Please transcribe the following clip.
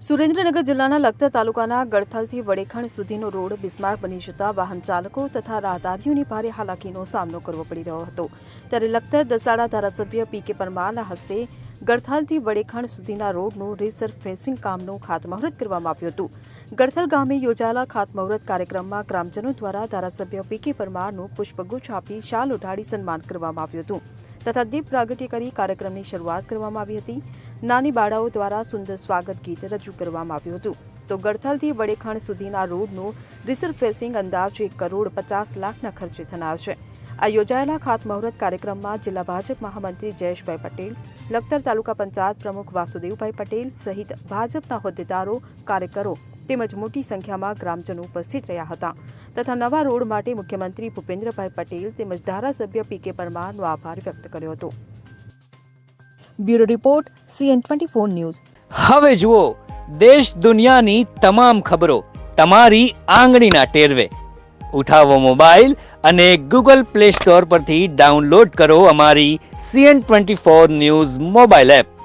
સુરેન્દ્રનગર જિલ્લાના લખતર તાલુકાના ગળથલથી વડેખણ સુધીનો રોડ બિસ્માર બની જતા વાહન ચાલકો તથા રાહદારીઓને ભારે હાલાકીનો સામનો કરવો પડી રહ્યો હતો। ત્યારે લખતર દસાડા ધારાસભ્ય પી.કે. પરમારના હસ્તે ગળથલથી વડેખણ સુધીના રોડનું રિસરફેસિંગ કામનું ખાતમુહૂર્ત કરવામાં આવ્યું હતું। ગળથલ ગામે યોજાયેલા ખાતમુહૂર્ત કાર્યક્રમમાં ગ્રામજનો દ્વારા ધારાસભ્ય પી.કે. પરમારનું પુષ્પગુચ્છ આપી શાલ ઓઢાડી સન્માન કરવામાં આવ્યું હતું તથા દીપ પ્રાગટ્ય કરી કાર્યક્રમની શરૂઆત કરવામાં આવી હતી। નાની બાળાઓ દ્વારા સુંદર સ્વાગત ગીત રજૂ કરવામાં આવ્યું હતું। તો ગળથલથી વડેખણ સુધીના રોડનું રિસરફેસિંગ અંદાજે 1,50 લાખના ખર્ચે થનાર છે। આ યોજાયેલા ખાતમુહૂર્ત કાર્યક્રમમાં જિલ્લા ભાજપ મહામંત્રી જયેશભાઈ પટેલ, લખતર તાલુકા પંચાયત પ્રમુખ વાસુદેવભાઈ પટેલ સહિત ભાજપના હોદ્દેદારો, કાર્યકરો તેમજ મોટી સંખ્યામાં ગ્રામજનો ઉપસ્થિત રહ્યા હતા તથા નવા રોડ માટે મુખ્યમંત્રી ભૂપેન્દ્રભાઈ પટેલ તેમજ ધારાસભ્ય પી.કે. પરમારનો આભાર વ્યક્ત કર્યો હતો। Bureau report CN24 news. હવે જુઓ દેશ દુનિયાની તમામ ખબરો તમારી આંગળીના ટેરવે। ઉઠાવો મોબાઈલ અને Google Play Store પરથી ડાઉનલોડ કરો અમારી CN24 ન્યૂઝ મોબાઈલ એપ।